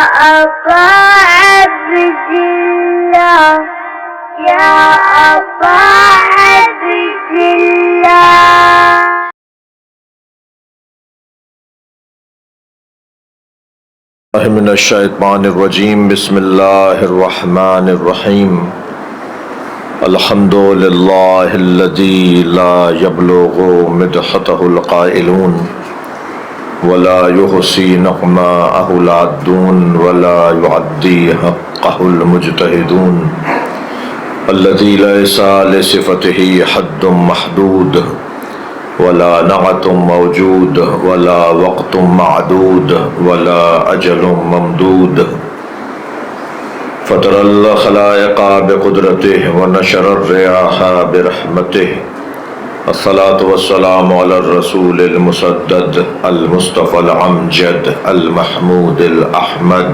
أبا عبد الله يا أبا عبد الله. من الشیطان الرجیم. بسم اللہ الرحمن الرحیم. الحمد للہ الذی لا یبلغ مدحته القائلون ولا يحصي نعماءه العادون ولا يعدي حقه المجتهدون الذي ليس لصفته حد محدود ولا نعت موجود ولا وقت معدود ولا أجل ممدود فطر الخلائق بقدرته ونشر الرياح برحمته. الصلاة والسلام على الرسول المسدد المصطفى الأمجد المحمود الأحمد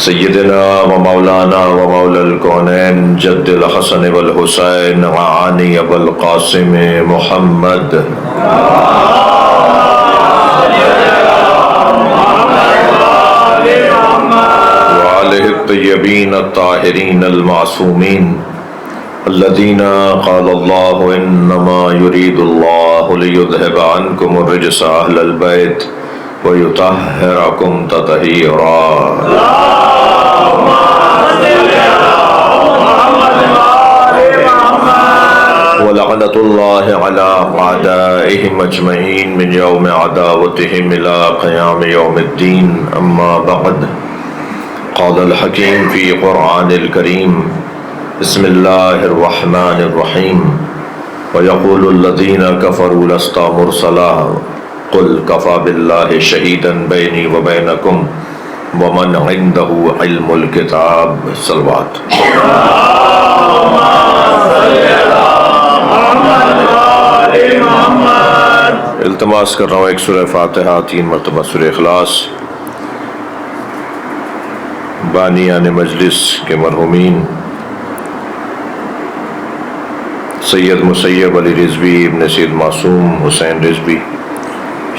سيدنا ومولانا ومولى الكونين جد الحسن والحسين وعاني والقاسم محمد وعليه الطيبين الطاهرين المعصومين الذين قال الله إنما يريد الله ليذهب عنكم الرجس أهل البيت ويطهركم تطهيرا. ولعنة الله على أعدائهم أجمعين من يوم عداوتهم إلى قيام يوم الدين. أما بعد، قال الحكيم في قرآن الكريم: بسم الله الرحمن الرحيم. ويقول الذين كفروا لست مرسلا قل كفى بالله شهيدا بيني وبينكم ومن عنده علم الكتاب. صلوات. التماس کر رہا ہوں ایک سورہ فاتحہ، 3 مرتبہ سورہ اخلاص. بانیان مجلس کے مرحومین سید مسیب علی رضوی ابن سید معصوم حسین رضوی،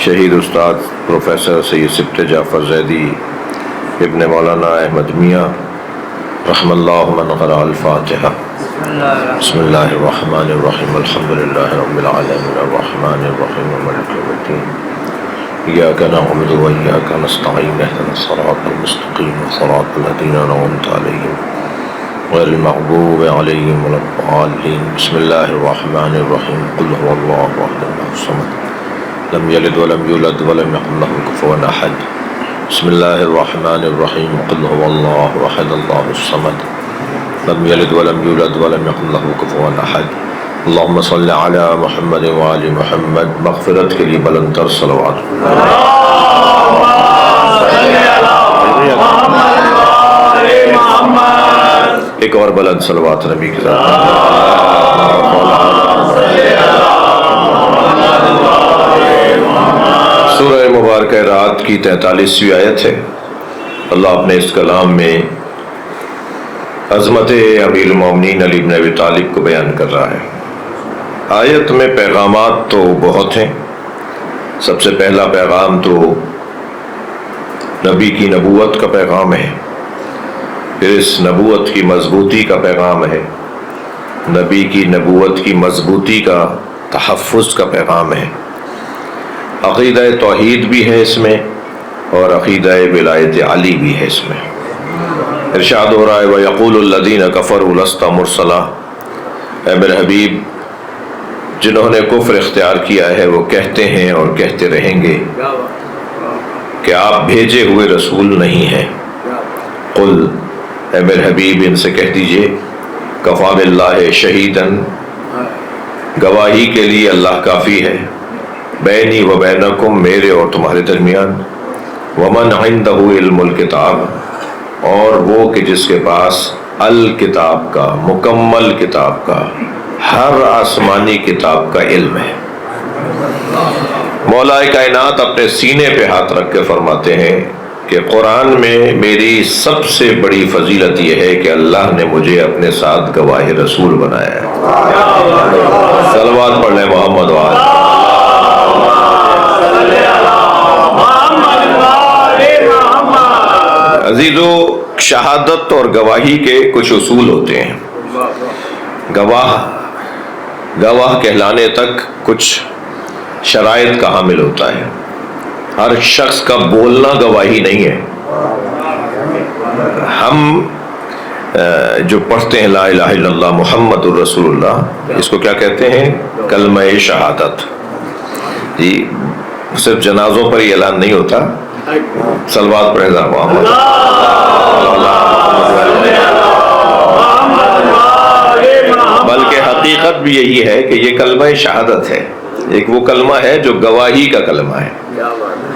شہید استاد پروفیسر سید سبت جعفر زیدی ابن مولانا احمد میاں رحم اللہ من قرأ الفاتحہ. بسم اللہ الرحمن الرحیم. الحمد للہ رب العالمین الرحمن الرحیم مالک یوم الدین. إياك نعبد وإياك نستعين اهدنا الصراط المستقيم صراط الذين أنعمت عليهم غير المغضوب عليهم ولا الضالين. بسم الله الرحمن الرحيم. قل هو الله أحد الله الصمد لم يلد ولم يولد ولم يكن له كفوا أحد. بسم الله الرحمن الرحيم. قل هو الله أحد الله الصمد لم يلد ولم يولد ولم يكن له كفوا أحد. اللهم صل على محمد وآل محمد. مغفرت کے لیے بلند تر صلوات. ایک اور بلند صلوات نبی کے ساتھ. سورہ مبارکہ رات کی 43ویں آیت ہے. اللہ اپنے اس کلام میں عظمت امیر المومنین علی بن ابی طالب کو بیان کر رہا ہے. آیت میں پیغامات تو بہت ہیں. سب سے پہلا پیغام تو نبی کی نبوت کا پیغام ہے، پھر اس نبوت کی مضبوطی کا پیغام ہے، نبی کی نبوت کی مضبوطی کا تحفظ کا پیغام ہے. عقیدہ توحید بھی ہے اس میں اور عقیدہ ولایت علی بھی ہے اس میں. ارشاد ہو رہا ہے وَيَقُولُ الَّذِينَ كَفَرُوا لَسْتَ مُرْسَلًا. اے میرے حبیب، جنہوں نے کفر اختیار کیا ہے وہ کہتے ہیں اور کہتے رہیں گے کہ آپ بھیجے ہوئے رسول نہیں ہیں. قل، اے میرے حبیب ان سے کہہ دیجئے کفا باللہ شہیدن، گواہی کے لیے اللہ کافی ہے، بینی و بینکم، میرے اور تمہارے درمیان، ومن عندہ علم الکتاب، اور وہ کہ جس کے پاس الکتاب کا، مکمل کتاب کا، ہر آسمانی کتاب کا علم ہے. مولا کائنات اپنے سینے پہ ہاتھ رکھ کے فرماتے ہیں کہ قرآن میں میری سب سے بڑی فضیلت یہ ہے کہ اللہ نے مجھے اپنے ساتھ گواہ رسول بنایا ہے. صلوات پڑھ لیں محمد وآلہ. عزیزو، شہادت اور گواہی کے کچھ اصول ہوتے ہیں. گواہ کہلانے تک کچھ شرائط کا حامل ہوتا ہے. ہر شخص کا بولنا گواہی نہیں ہے. ہم جو پڑھتے ہیں لا الہ الا اللہ محمد الرسول اللہ، اس کو کیا کہتے ہیں؟ کلمہ شہادت. جی صرف جنازوں پر ہی اعلان نہیں ہوتا. صلوات پڑھیں ذرا محمد. بلکہ حقیقت بھی یہی ہے کہ یہ کلمہ شہادت ہے. ایک وہ کلمہ ہے جو گواہی کا کلمہ ہے.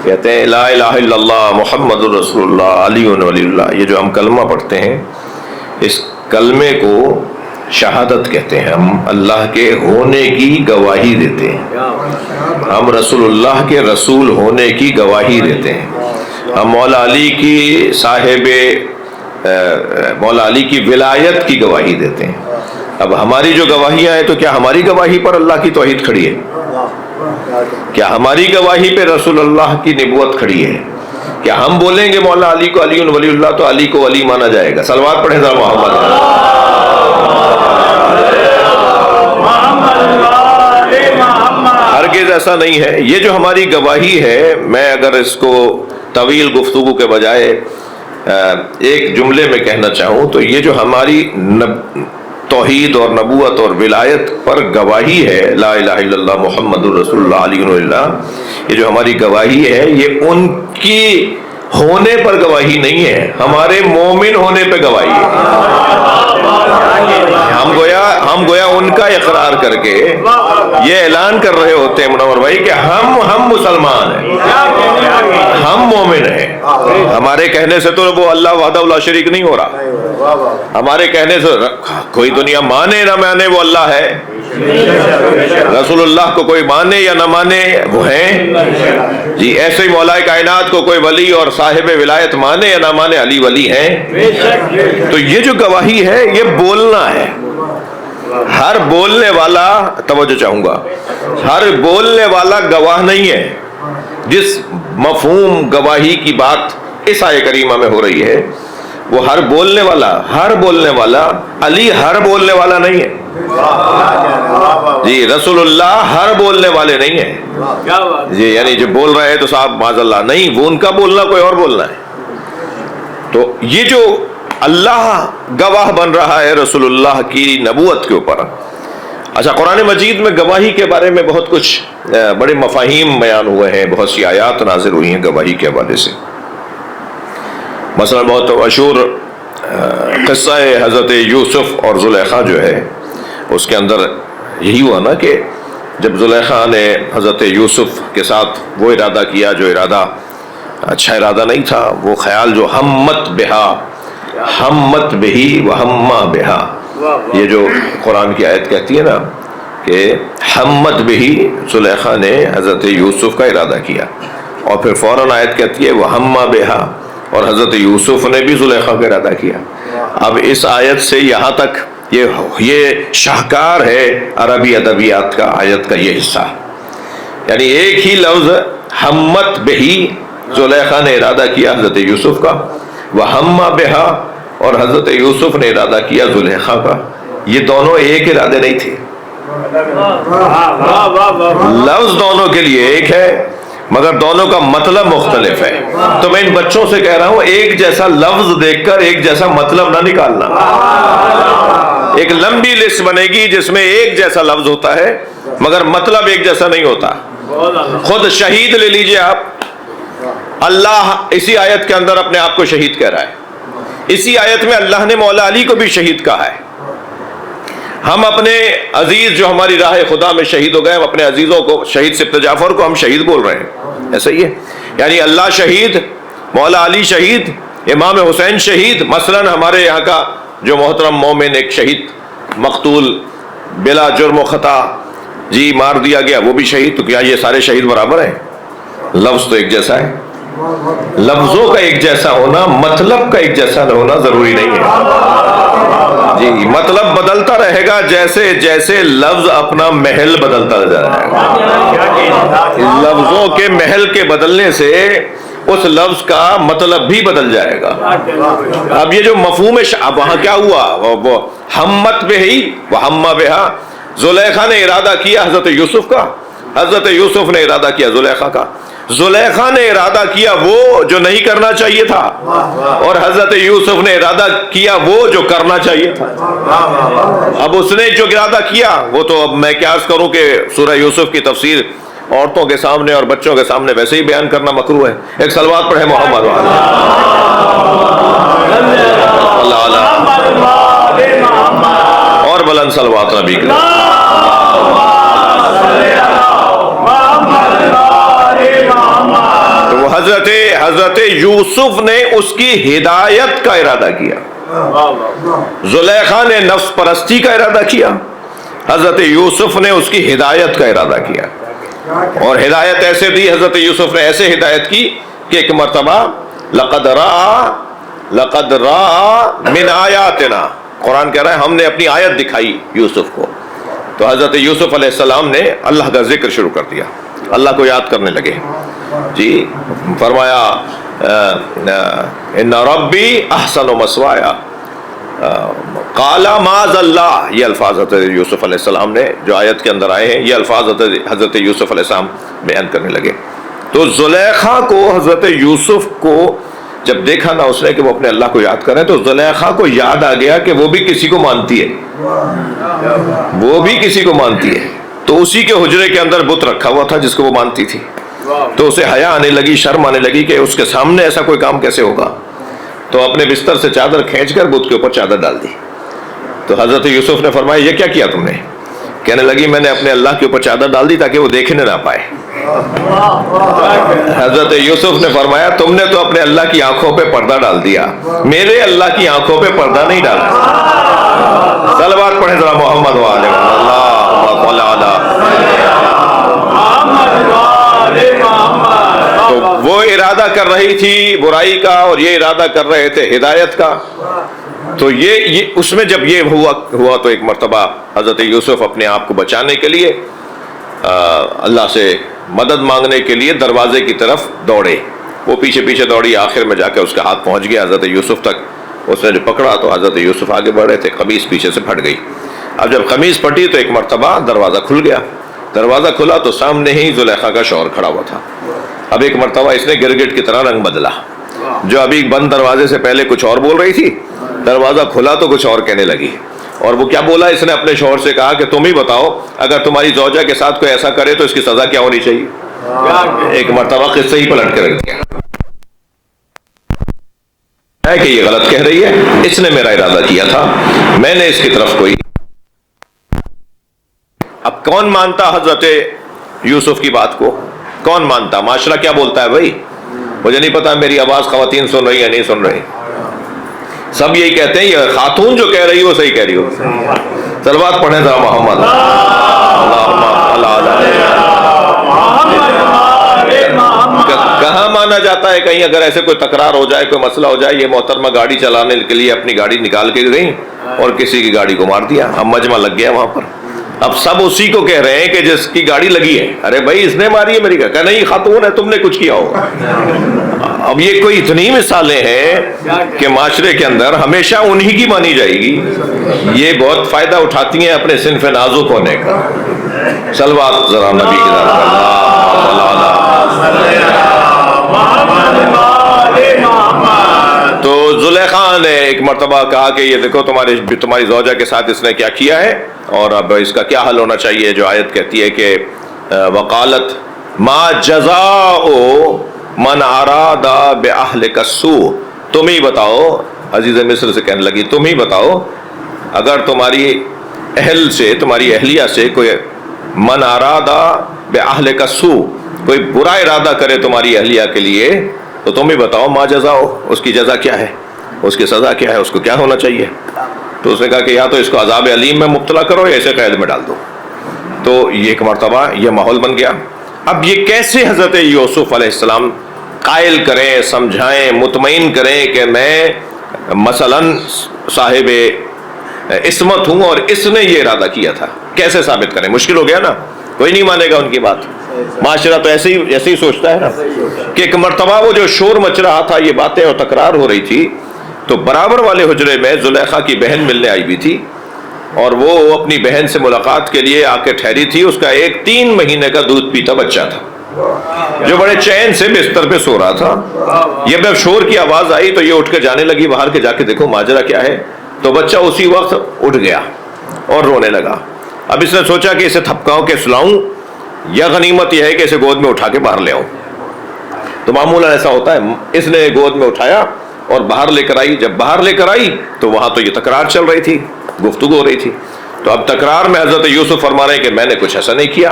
کہتے ہیں لا الہ الا اللہ محمد الرسول اللہ علی ولی اللہ. یہ جو ہم کلمہ پڑھتے ہیں، اس کلمے کو شہادت کہتے ہیں. ہم اللہ کے ہونے کی گواہی دیتے ہیں. ہم رسول اللہ کے رسول ہونے کی گواہی دیتے ہیں. ہم مولا علی کی مولا علی کی ولایت کی گواہی دیتے ہیں. اب ہماری جو گواہیاں ہیں، تو کیا ہماری گواہی پر اللہ کی توحید کھڑی ہے؟ کیا ہماری گواہی پہ رسول اللہ کی نبوت کھڑی ہے؟ کیا ہم بولیں گے مولا علی کو علی ولی اللہ تو علی کو ولی مانا جائے گا؟ صلوات پڑھیں ذرا محمد. ہرگز ایسا نہیں ہے. یہ جو ہماری گواہی ہے، میں اگر اس کو طویل گفتگو کے بجائے ایک جملے میں کہنا چاہوں تو یہ جو ہماری توحید اور نبوت اور ولایت پر گواہی ہے، لا الہ الا اللہ محمد الرسول اللہ علیہ وسلم، یہ جو ہماری گواہی ہے، یہ ان کی ہونے پر گواہی نہیں ہے، ہمارے مومن ہونے پہ گواہی ہے. ہم گویا ان کا اقرار کر کے یہ اعلان کر رہے ہوتے ہیں منور بھائی کہ ہم مسلمان ہیں، ہم مومن ہیں. ہمارے کہنے سے تو وہ اللہ وحدہ لا شریک نہیں ہو رہا. ہمارے کہنے سے کوئی دنیا مانے نہ مانے وہ اللہ ہے، رسول اللہ کو کوئی مانے یا نہ مانے وہ ہیں. جی ایسے ہی مولا کائنات کو کوئی ولی اور صاحب ولایت مانے یا نہ مانے علی ولی ہیں. تو یہ جو گواہی ہے یہ بولنا ہے. ہر بولنے والا، توجہ چاہوں گا، ہر بولنے والا گواہ نہیں ہے. جس مفہوم گواہی کی بات اس آیہ کریمہ میں ہو رہی ہے، وہ ہر بولنے والا علی ہر بولنے والا نہیں ہے. جی رسول اللہ ہر بولنے والے نہیں ہیں. جی یعنی جو بول رہے ہیں تو صاحب معاذ اللہ نہیں، وہ ان کا بولنا کوئی اور بولنا ہے. تو یہ جو اللہ گواہ بن رہا ہے رسول اللہ کی نبوت کے اوپر. اچھا، قرآن مجید میں گواہی کے بارے میں بہت کچھ بڑے مفاہیم بیان ہوئے ہیں، بہت سی آیات نازل ہوئی ہیں گواہی کے حوالے سے. مثلا بہت مشہور قصہ حضرت یوسف اور زلیخا جو ہے، اس کے اندر یہی ہوا نا کہ جب زلیخا نے حضرت یوسف کے ساتھ وہ ارادہ کیا جو ارادہ اچھا ارادہ نہیں تھا، وہ خیال جو ہمت بہی و ہمہ بہا، یہ جو قرآن کی آیت کہتی ہے نا کہ ہمت بہی، زلیخا نے حضرت یوسف کا ارادہ کیا، اور پھر فوراً آیت کہتی ہے وہ ہمہ بہا، اور حضرت یوسف نے بھی زلیخا کا ارادہ کیا. اب اس آیت سے یہاں تک یہ شاہکار ہے عربی ادبیات کا آیت کا یہ حصہ. یعنی ایک ہی لفظ ہمت بہی، زلیخا نے ارادہ کیا حضرت یوسف کا، وہمہ بہا، اور حضرت یوسف نے ارادہ کیا زلیخا کا. یہ دونوں ایک ارادے نہیں تھے، لفظ دونوں کے لیے ایک ہے مگر دونوں کا مطلب مختلف ہے. تو میں ان بچوں سے کہہ رہا ہوں ایک جیسا لفظ دیکھ کر ایک جیسا مطلب نہ نکالنا. ایک لمبی لسٹ بنے گی جس میں ایک جیسا لفظ ہوتا ہے مگر مطلب ایک جیسا نہیں ہوتا. خود شہید لے لیجئے آپ، اللہ اسی آیت کے اندر اپنے آپ کو شہید کہہ رہا ہے. اسی آیت میں اللہ نے مولا علی کو بھی شہید کہا ہے. ہم اپنے عزیز جو ہماری راہ خدا میں شہید ہو گئے، ہم اپنے عزیزوں کو، شہید سبط جعفر کو ہم شہید بول رہے ہیں. ایسا ہی ہے، یعنی اللہ شہید، مولا علی شہید، امام حسین شہید. مثلا ہمارے یہاں کا جو محترم مومن ایک شہید مقتول بلا جرم و خطا جی مار دیا گیا، وہ بھی شہید. تو کیا یہ سارے شہید برابر ہیں؟ لفظ تو ایک جیسا ہے. لفظوں کا ایک جیسا ہونا، مطلب کا ایک جیسا نہ ہونا ضروری نہیں ہے. جی مطلب بدلتا رہے گا جیسے جیسے لفظ اپنا محل بدلتا جا رہا ہے. لفظوں کے محل کے بدلنے سے اس لفظ کا مطلب بھی بدل جائے گا. اب یہ جو مفہوم اب وہاں کیا ہوا, وہ ہمت بہی وہ ہمہ بہا, زلیخا نے ارادہ کیا حضرت یوسف کا, حضرت یوسف نے ارادہ کیا زلیخا کا. زلیخا نے ارادہ کیا وہ جو نہیں کرنا چاہیے تھا, اور حضرت یوسف نے ارادہ کیا وہ جو کرنا چاہیے تھا. اب اس نے جو ارادہ کیا وہ تو اب میں کیا عرض کروں کہ سورہ یوسف کی تفسیر عورتوں کے سامنے اور بچوں کے سامنے ویسے ہی بیان کرنا مکروہ ہے. ایک صلوات پڑھے محمد اور بلند صلوات نبی کے. تو حضرت یوسف نے اس کی ہدایت کا ارادہ کیا, زلیخا نے نفس پرستی کا ارادہ کیا, حضرت یوسف نے اس کی ہدایت کا ارادہ کیا. اور ہدایت ایسے دی, حضرت یوسف نے ایسے ہدایت کی کہ ایک مرتبہ لقد راء من آیاتنا, قرآن کہہ رہا ہے ہم نے اپنی آیت دکھائی یوسف کو. تو حضرت یوسف علیہ السلام نے اللہ کا ذکر شروع کر دیا, اللہ کو یاد کرنے لگے. جی فرمایا ان ربی احسن مثوایا قال معاذ اللہ, یہ الفاظ حضرت یوسف علیہ السلام نے جو آیت کے اندر آئے ہیں یہ الفاظ حضرت یوسف علیہ السلام بیان کرنے لگے. تو زلیخا کو, حضرت یوسف کو جب دیکھا نا اس نے کہ وہ اپنے اللہ کو یاد کریں, تو زلیخا کو یاد آ گیا کہ وہ بھی کسی کو مانتی ہے, وہ بھی کسی کو مانتی ہے. تو اسی کے حجرے کے اندر بت رکھا ہوا تھا جس کو وہ مانتی تھی. تو اسے حیا آنے لگی, شرم آنے لگی کہ اس کے سامنے ایسا کوئی کام کیسے ہوگا. تو اپنے بستر سے چادر کھینچ کر بت کے اوپر چادر ڈال دی. تو حضرت یوسف نے فرمایا یہ کیا کیا تم نے؟ کہنے لگی میں نے اپنے اللہ کے اوپر چادر ڈال دی تاکہ وہ دیکھنے نہ پائے. حضرت یوسف نے فرمایا تم نے تو اپنے اللہ کی آنکھوں پہ پردہ ڈال دیا, میرے اللہ کی آنکھوں پہ پردہ نہیں ڈالا. صلوات پڑھیں ذرا محمد وعلى تو وہ ارادہ کر رہی تھی برائی کا اور یہ ارادہ کر رہے تھے ہدایت کا. تو یہ اس میں جب یہ ہوا تو ایک مرتبہ حضرت یوسف اپنے آپ کو بچانے کے لیے اللہ سے مدد مانگنے کے لیے دروازے کی طرف دوڑے. وہ پیچھے پیچھے دوڑی, آخر میں جا کے اس کا ہاتھ پہنچ گیا حضرت یوسف تک. اس نے جو پکڑا تو حضرت یوسف آگے بڑھ رہے تھے, قمیص پیچھے سے پھٹ گئی. اب جب قمیص پھٹی تو ایک مرتبہ دروازہ کھل گیا. دروازہ کھلا تو سامنے ہی زلیخا کا شوہر کھڑا ہوا تھا. اب ایک مرتبہ اس نے گرگٹ کی طرح رنگ بدلا. جو ابھی بند دروازے سے پہلے کچھ اور بول رہی تھی, دروازہ کھلا تو کچھ اور کہنے لگی. اور وہ کیا بولا, اس نے اپنے شوہر سے کہا کہ تم ہی بتاؤ اگر تمہاری زوجہ کے ساتھ کوئی ایسا کرے تو اس کی سزا کیا ہونی چاہیے. ایک مرتبہ قصہ ہی پلٹ کے رکھ دیا ہے کہ یہ غلط کہہ رہی ہے, اس نے میرا ارادہ کیا تھا, میں نے اس کی طرف کوئی. اب کون مانتا حضرت یوسف کی بات کو, کون مانتا؟ معاشرہ کیا بولتا ہے بھائی, مجھے نہیں پتا میری آواز خواتین سن رہی ہے نہیں سن رہی. سب یہی کہتے ہیں یہ خاتون جو کہہ رہی ہو صحیح کہہ رہی ہو. صلوات پڑھیں ذرا محمد. کہاں مانا جاتا ہے؟ کہیں اگر ایسے کوئی تکرار ہو جائے, کوئی مسئلہ ہو جائے, یہ محترمہ گاڑی چلانے کے لیے اپنی گاڑی نکال کے گئی اور کسی کی گاڑی کو مار دیا, اب مجمع لگ گیا وہاں پر. اب سب اسی کو کہہ رہے ہیں کہ جس کی گاڑی لگی ہے, ارے بھائی اس نے ماری ہے میری گاڑی. کہ نہیں خاتون ہے, تم نے کچھ کیا ہوگا. اب یہ کوئی اتنی مثالیں ہیں کہ معاشرے کے اندر ہمیشہ انہی کی مانی جائے گی. یہ بہت فائدہ اٹھاتی ہیں اپنے صنف نازک ہونے کا. صلوات ذرا نبی کی تو زلیخا نے ایک مرتبہ کہا کہ یہ دیکھو تمہاری زوجہ کے ساتھ اس نے کیا کیا ہے اور اب اس کا کیا حل ہونا چاہیے. جو آیت کہتی ہے کہ وقالت ما جزاء من اراد باہلک السوء, تم ہی بتاؤ, عزیز مصر سے کہنے لگی تم ہی بتاؤ اگر تمہاری اہل سے, تمہاری اہلیہ سے کوئی من اراد باہلک السوء, کوئی برا ارادہ کرے تمہاری اہلیہ کے لیے تو تم ہی بتاؤ ما جزاء, اس کی جزا کیا ہے, اس کی سزا کیا ہے, اس کو کیا ہونا چاہیے. تو اس نے کہا کہ یا تو اس کو عذاب علیم میں مبتلا کرو یا اسے قید میں ڈال دو. تو یہ ایک مرتبہ یہ ماحول بن گیا. اب یہ کیسے حضرت یوسف علیہ السلام قائل کریں, سمجھائیں, مطمئن کریں کہ میں مثلاً صاحب عصمت ہوں اور اس نے یہ ارادہ کیا تھا, کیسے ثابت کریں؟ مشکل ہو گیا نا, کوئی نہیں مانے گا ان کی بات. معاشرہ تو ایسے ہی سوچتا ہے نا. کہ ایک مرتبہ وہ جو شور مچ رہا تھا، یہ باتیں اور تکرار ہو رہی تھی، تو برابر والے حجرے میں زلیخا کی بہن ملنے آئی بھی تھی، اور وہ اپنی بہن سے ملاقات کے لیے آ کے ٹھہری تھی۔ اس کا ایک 3 مہینے کا دودھ پیتا بچہ تھا جو بڑے چین سے بستر پہ سو رہا تھا۔ یہ جب شور کی آواز آئی تو یہ اٹھ کے جانے لگی باہر کے، جا کے دیکھو ماجرا کیا ہے۔ تو بچہ اسی وقت اٹھ گیا اور رونے لگا۔ اب اس نے سوچا کہ اسے تھپکاؤں کے سلاؤں، یا غنیمت یہ ہے کہ اسے گود میں اٹھا کے باہر لے آؤں۔ تو معمولاً ایسا ہوتا ہے، اس نے گود میں اٹھایا اور باہر لے کر آئی۔ جب باہر لے کر آئی تو وہاں تو یہ تکرار چل رہی تھی، گفتگو ہو رہی تھی۔ تو اب تکرار میں حضرت یوسف فرما رہے ہیں کہ میں نے کچھ ایسا نہیں کیا،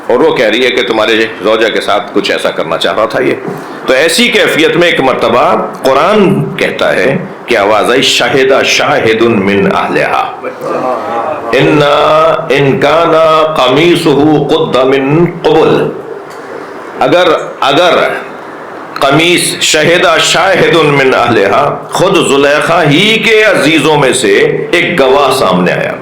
اور وہ کہہ رہی ہے کہ تمہارے زوجہ کے ساتھ کچھ ایسا کرنا چاہ رہا تھا یہ۔ تو ایسی کیفیت میں ایک مرتبہ قرآن کہتا ہے کہ آواز آئی شاہد شاہد من اہلہا ان کان قمیصہ قد من قبل۔ اگر قمیص شہد شاہد من اہلہا، خود زلیخا ہی کے عزیزوں میں سے ایک گواہ سامنے آیا،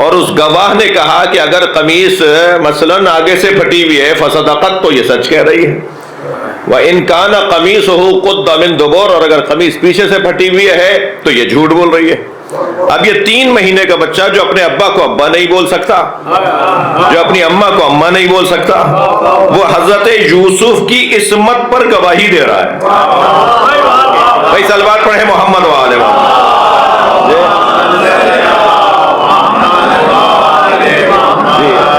اور اس گواہ نے کہا کہ اگر قمیص مثلاً آگے سے پھٹی ہوئی ہے فصدقت، تو یہ سچ کہہ رہی ہے، وَإِن كَانَ قَمِيصُهُ قُدَّ مِن دُبُرٍ، اور اگر قمیص پیچھے سے پھٹی ہوئی ہے تو یہ جھوٹ بول رہی ہے۔ اب یہ 3 مہینے کا بچہ جو اپنے ابا کو ابا نہیں بول سکتا، جو اپنی اماں کو اماں نہیں بول سکتا، وہ حضرت یوسف کی عصمت پر گواہی دے رہا ہے۔ بھائی صلوات پڑھیں محمد وآلہ محمد۔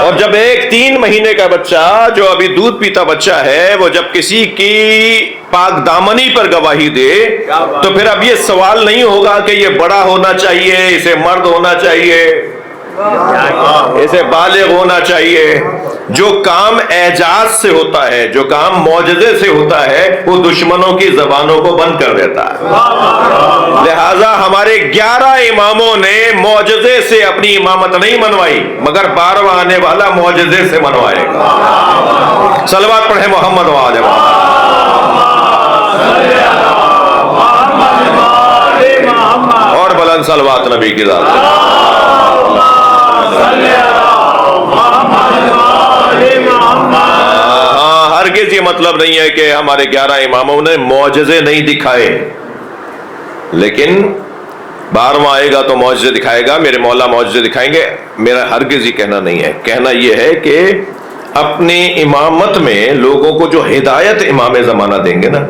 اور جب ایک 3 مہینے کا بچہ جو ابھی دودھ پیتا بچہ ہے، وہ جب کسی کی پاک دامنی پر گواہی دے، تو پھر اب یہ سوال نہیں ہوگا کہ یہ بڑا ہونا چاہیے، اسے مرد ہونا چاہیے، اسے بالغ ہونا چاہیے۔ جو کام اعجاز سے ہوتا ہے، جو کام معجزے سے ہوتا ہے، وہ دشمنوں کی زبانوں کو بند کر دیتا ہے۔ لہٰذا ہمارے 11 اماموں نے معجزے سے اپنی امامت نہیں منوائی، مگر 12واں آنے والا معجزے سے منوائے گا۔ صلوات پڑھیں محمد وآلہ محمد۔ اور بلند صلوات نبی کی ذات۔ ہرگز یہ مطلب نہیں ہے کہ ہمارے 11 اماموں نے معجزے نہیں دکھائے، لیکن 12واں آئے گا تو معجزے دکھائے گا، میرے مولا معجزے دکھائیں گے۔ میرا ہرگز یہ کہنا نہیں ہے، کہنا یہ ہے کہ اپنی امامت میں لوگوں کو جو ہدایت امام زمانہ دیں گے نا،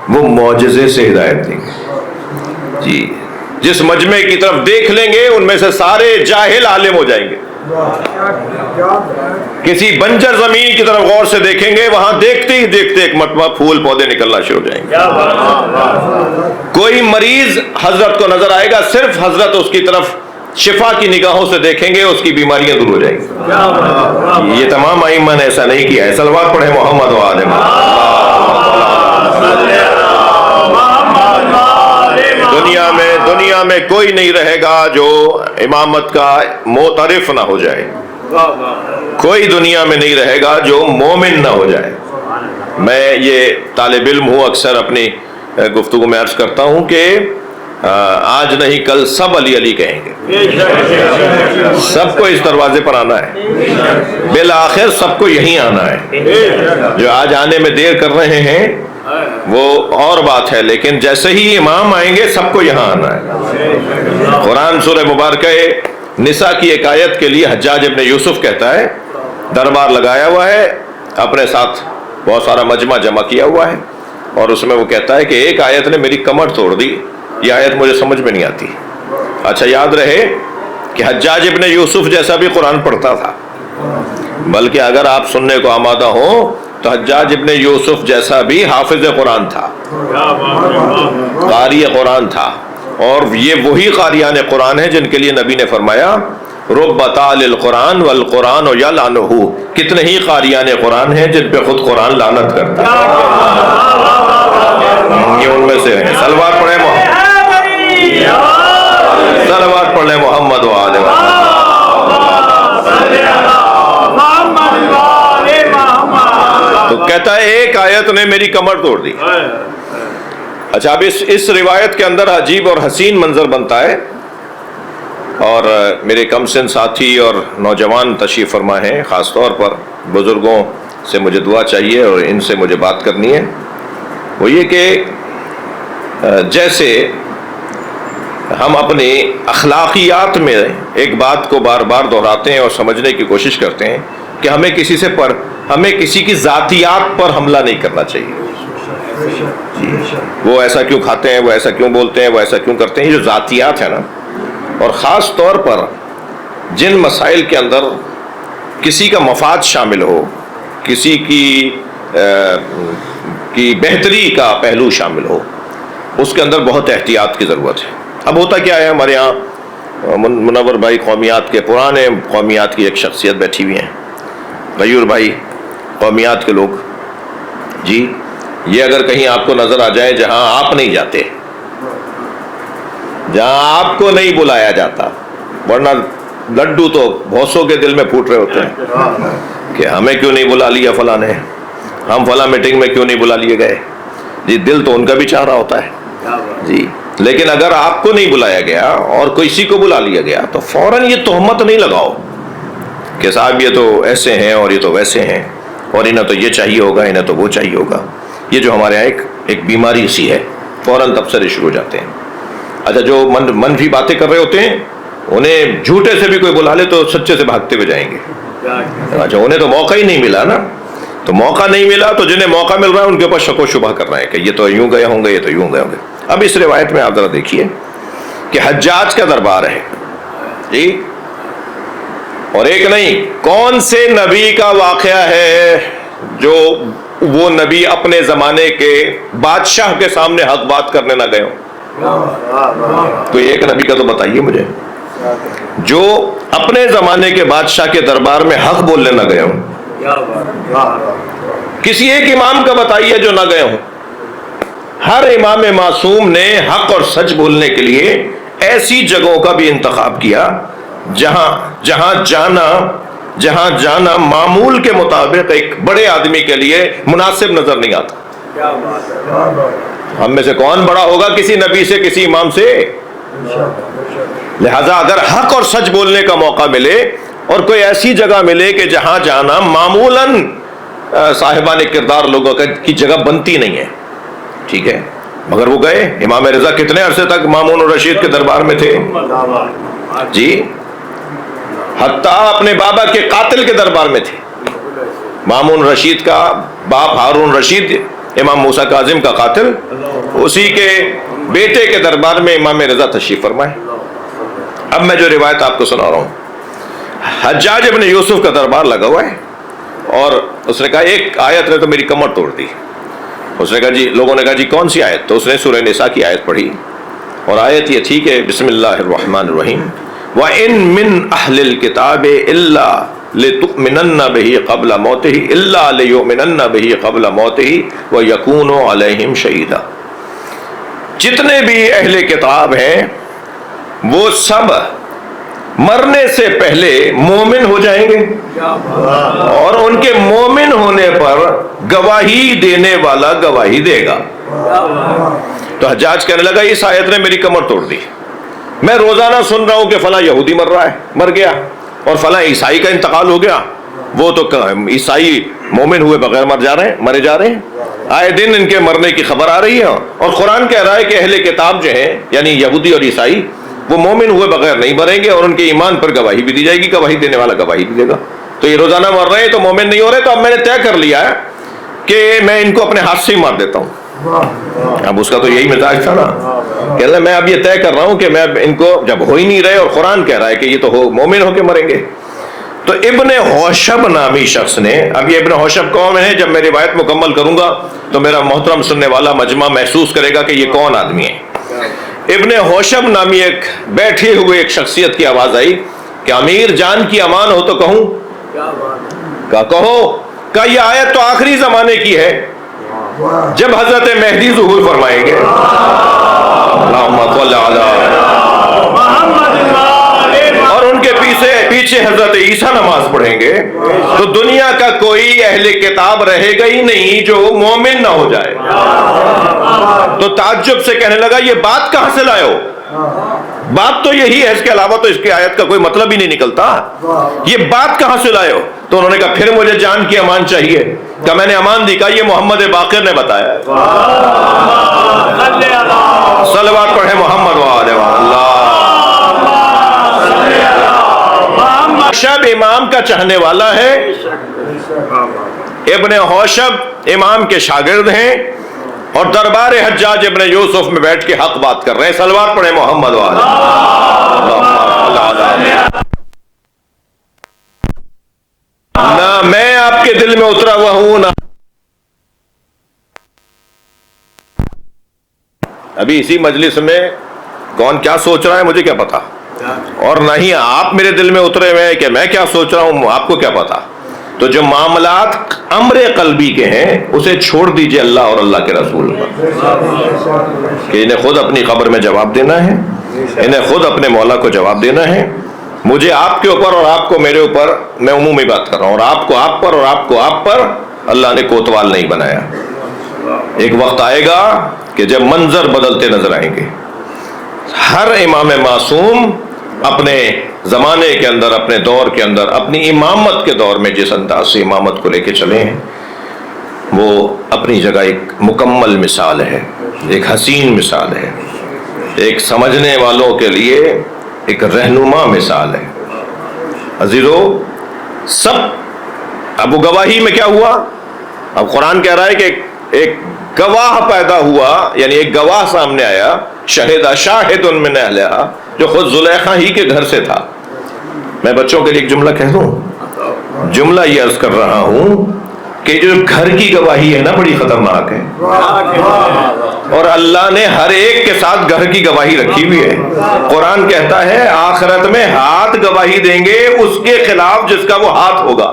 وہ معجزے سے ہدایت دیں گے۔ جی، جس مجمع کی طرف دیکھ لیں گے ان میں سے سارے جاہل عالم ہو جائیں گے۔ کسی بنجر زمین کی طرف غور سے دیکھیں گے، وہاں دیکھتے ہی دیکھتے ایک مرتبہ پھول پودے نکلنا شروع ہو جائیں گے۔ کوئی مریض حضرت کو نظر آئے گا، صرف حضرت اس کی طرف شفا کی نگاہوں سے دیکھیں گے، اس کی بیماریاں دور ہو جائیں گی۔ یہ تمام ائمہ نے ایسا نہیں کیا ہے۔ صلوات پڑھیں محمد و آل محمد۔ دنیا میں کوئی نہیں رہے گا جو امامت کا معترف نہ ہو جائے، کوئی دنیا میں نہیں رہے گا جو مومن نہ ہو جائے۔ میں یہ طالب علم ہوں، اکثر اپنی گفتگو میں عرض کرتا ہوں کہ آج نہیں کل سب علی علی کہیں گے، سب کو اس دروازے پر آنا ہے، بالآخر سب کو یہیں آنا ہے۔ جو آج آنے میں دیر کر رہے ہیں وہ اور بات ہے، لیکن جیسے ہی امام آئیں گے سب کو یہاں آنا ہے۔ قرآن سورہ مبارکہ نساء کی ایک آیت کے لیے حجاج ابن یوسف کہتا ہے، دربار لگایا ہوا ہے، اپنے ساتھ بہت سارا مجمع جمع کیا ہوا ہے، اور اس میں وہ کہتا ہے کہ ایک آیت نے میری کمر توڑ دی، یہ آیت مجھے سمجھ میں نہیں آتی۔ اچھا یاد رہے کہ حجاج ابن یوسف جیسا بھی قرآن پڑھتا تھا، بلکہ اگر آپ سننے کو آمادہ ہوں تو حجاج ابن یوسف جیسا بھی حافظ قرآن تھا، قاری قرآن تھا، اور یہ وہی قاریان قرآن ہیں جن کے لیے نبی نے فرمایا رب تال القرآن والقرآن یلعنہ، کتنے ہی قاریان قرآن ہیں جن پہ خود قرآن لعنت کرتا ہے۔ یہ ان میں سے ہیں۔ صلوات پڑھیں صلوات پڑھیں محمد و آل محمد۔ تو کہتا ہے ایک آیت نے میری کمر توڑ دی۔ اچھا اب اس روایت کے اندر عجیب اور حسین منظر بنتا ہے، اور میرے کم سن ساتھی اور نوجوان تشریف فرما ہیں، خاص طور پر بزرگوں سے مجھے دعا چاہیے اور ان سے مجھے بات کرنی ہے، وہ یہ کہ جیسے ہم اپنی اخلاقیات میں ایک بات کو بار بار دہراتے ہیں اور سمجھنے کی کوشش کرتے ہیں کہ ہمیں کسی کی ذاتیات پر حملہ نہیں کرنا چاہیے. وہ ایسا کیوں کھاتے ہیں، وہ ایسا کیوں بولتے ہیں، وہ ایسا کیوں کرتے ہیں، یہ جو ذاتیات ہیں نا، اور خاص طور پر جن مسائل کے اندر کسی کا مفاد شامل ہو، کسی کی بہتری کا پہلو شامل ہو، اس کے اندر بہت احتیاط کی ضرورت ہے. اب ہوتا کیا ہے، ہمارے یہاں منور بھائی قومیات کے، پرانے قومیات کی ایک شخصیت بیٹھی ہوئی ہیں، غیور بھائی قومیات کے لوگ، جی یہ اگر کہیں آپ کو نظر آ جائے جہاں آپ نہیں جاتے، جہاں آپ کو نہیں بلایا جاتا، ورنہ لڈو تو بھوسوں کے دل میں پھوٹ رہے ہوتے ہیں کہ ہمیں کیوں نہیں بلا لیا فلاں نے، ہم فلاں میٹنگ میں کیوں نہیں بلا لیے گئے. جی دل تو ان کا بھی چاہ رہا ہوتا ہے جی، لیکن اگر آپ کو نہیں بلایا گیا اور کسی کو بلا لیا گیا تو فوراً یہ تہمت نہیں لگاؤ کہ صاحب یہ تو ایسے ہیں اور یہ تو ویسے ہیں اور انہیں تو یہ چاہیے ہوگا، انہیں تو وہ چاہیے ہوگا. یہ جو ہمارے یہاں ایک بیماری سی ہے، فوراً تبصرے شروع ہو جاتے ہیں. اچھا جو منفی باتیں کر رہے ہوتے ہیں انہیں جھوٹے سے بھی کوئی بلا لے تو سچے سے بھاگتے ہوئے جائیں گے. اچھا انہیں تو موقع ہی نہیں ملا نا، تو موقع نہیں ملا تو جنہیں موقع مل رہا ہے ان کے اوپر شک و شبہ کر رہے ہیں کہ یہ تو یوں گئے ہوں گے، یہ تو یوں گئے ہوں گے. اب اس روایت میں آپ ذرا دیکھیے کہ حجاج کا دربار ہے جی، اور ایک نہیں کون سے نبی کا واقعہ ہے جو وہ نبی اپنے زمانے کے بادشاہ کے سامنے حق بات کرنے نہ گئے ہوں. کوئی ایک نبی کا تو بتائیے مجھے جو اپنے زمانے کے بادشاہ کے دربار میں حق بولنے نہ گئے ہوں. کسی ایک امام کا بتائیے جو نہ گئے ہوں. ہر امام معصوم نے حق اور سچ بولنے کے لیے ایسی جگہوں کا بھی انتخاب کیا جہاں جانا معمول کے مطابق ایک بڑے آدمی کے لیے مناسب نظر نہیں آتا. ہم میں سے کون بڑا ہوگا کسی نبی سے، کسی امام سے؟ لہذا اگر حق اور سچ بولنے کا موقع ملے اور کوئی ایسی جگہ ملے کہ جہاں جانا معمولاً صاحبان کردار لوگوں کی جگہ بنتی نہیں ہے، ٹھیک ہے، مگر وہ گئے. امام رضا کتنے عرصے تک مامون الرشید کے دربار میں تھے جی، حتیٰ اپنے بابا کے قاتل کے دربار میں تھے. مامون رشید کا باپ ہارون رشید، امام موسیٰ کاظم کا قاتل، اسی کے بیٹے کے دربار میں امام رضا تشریف فرمائے. اب میں جو روایت آپ کو سنا رہا ہوں، حجاج ابن یوسف کا دربار لگا ہوا ہے اور اس نے کہا ایک آیت نے تو میری کمر توڑ دی. اس نے کہا جی، لوگوں نے کہا جی کون سی آیت؟ تو اس نے سورہ نساء کی آیت پڑھی اور آیت یہ تھی کہ بسم اللہ الرحمن الرحیم وَإِن مِّنْ أَهْلِ الْكِتَابِ إِلَّا لِتُؤْمِنَنَّ بِهِ قَبْلَ مَوْتِهِ إِلَّا لِيُؤْمِنَنَّ بِهِ قَبْلَ مَوْتِهِ وَيَكُونُ عَلَيْهِمْ شَهِيدًا. جتنے بھی اہل کتاب ہیں وہ سب مرنے سے پہلے مومن ہو جائیں گے اور ان کے مومن ہونے پر گواہی دینے والا گواہی دے گا. تو حجاج کہنے لگا اس آیت نے میری کمر توڑ دی. میں روزانہ سن رہا ہوں کہ فلاں یہودی مر گیا اور فلاں عیسائی کا انتقال ہو گیا. وہ تو عیسائی مومن ہوئے بغیر مرے جا رہے ہیں. آئے دن ان کے مرنے کی خبر آ رہی ہے اور قرآن کہہ رہا ہے کہ اہل کتاب جو ہیں یعنی یہودی اور عیسائی وہ مومن ہوئے بغیر نہیں مریں گے اور ان کے ایمان پر گواہی بھی دی جائے گی، گواہی دینے والا گواہی بھی دے گا. تو یہ روزانہ مر رہے ہیں تو مومن نہیں ہو رہے، تو اب میں نے طے کر لیا ہے کہ میں ان کو اپنے ہاتھ سے ہی مار دیتا ہوں. اب اس کا تو یہی مزاج تھا نا کہ اللہ میں اب یہ طے کر رہا ہوں کہ میں ان کو جب ہو ہی نہیں رہے اور قرآن کہہ رہا ہے کہ یہ تو مومن ہو کے مریں گے. تو ابن حوشب نامی شخص نے، اب یہ ابن حوشب کون ہے؟ جب میں روایت مکمل کروں گا تو میرا محترم سننے والا مجمع محسوس کرے گا کہ یہ کون آدمی ہے. ابن حوشب نامی ایک بیٹھے ہوئے ایک شخصیت کی آواز آئی کہ امیر جان کی امان ہو تو کہوں؟ کہو. کہ یہ آیت تو آخری زمانے کی ہے جب حضرت مہدی ظہور فرمائیں گے. اللہم صل علی اور ان کے پیچھے حضرت عیسیٰ نماز پڑھیں گے تو دنیا کا کوئی اہل کتاب رہے گا ہی نہیں جو مومن نہ ہو جائے. تو تعجب سے کہنے لگا یہ بات کہاں سے لائے ہو؟ بات تو یہی ہے، اس کے علاوہ تو اس کی آیت کا کوئی مطلب ہی نہیں نکلتا. یہ بات کہاں سے لائے ہو؟ تو انہوں نے کہا پھر مجھے جان کی امان چاہیے. کہ میں نے امان دی. کہا یہ محمد باقر نے بتایا ہے. صلوات پڑھے محمد وآلہ اللہ. حوشب امام کا چاہنے والا ہے. ابن حوشب امام کے شاگرد ہیں اور دربار حجاج ابن یوسف میں بیٹھ کے حق بات کر رہے ہیں. صلوات پڑھے محمد وآلہ اللہ. نہ میں آپ کے دل میں اترا ہوا ہوں، نہ ابھی اسی مجلس میں کون کیا سوچ رہا ہے مجھے کیا پتا، اور نہ ہی آپ میرے دل میں اترے ہوئے ہیں کہ میں کیا سوچ رہا ہوں آپ کو کیا پتا. تو جو معاملات امر قلبی کے ہیں اسے چھوڑ دیجئے اللہ اور اللہ کے رسول پر، کہ انہیں خود اپنی قبر میں جواب دینا ہے، انہیں خود اپنے مولا کو جواب دینا ہے. مجھے آپ کے اوپر اور آپ کو میرے اوپر، میں عمومی بات کر رہا ہوں، اور آپ کو آپ پر اور آپ کو آپ پر اللہ نے کوتوال نہیں بنایا. ایک وقت آئے گا کہ جب منظر بدلتے نظر آئیں گے. ہر امام معصوم اپنے زمانے کے اندر، اپنے دور کے اندر، اپنی امامت کے دور میں جس انداز سے امامت کو لے کے چلے ہیں وہ اپنی جگہ ایک مکمل مثال ہے، ایک حسین مثال ہے، ایک سمجھنے والوں کے لیے ایک رہنما مثال ہے. عزیزو سب اب وہ گواہی میں کیا ہوا؟ اب قرآن کہہ رہا ہے کہ ایک گواہ پیدا ہوا، یعنی ایک گواہ سامنے آیا. شاہد من اہلہا، جو خود زلیخا ہی کے گھر سے تھا. میں بچوں کے لیے ایک جملہ کہہ دوں. جملہ یہ عرض کر رہا ہوں کہ جو گھر کی گواہی ہے نا بڑی خطرناک ہے، اور اللہ نے ہر ایک کے ساتھ گھر کی گواہی رکھی ہوئی ہے. قرآن کہتا ہے آخرت میں ہاتھ گواہی دیں گے اس کے خلاف جس کا وہ ہاتھ ہوگا.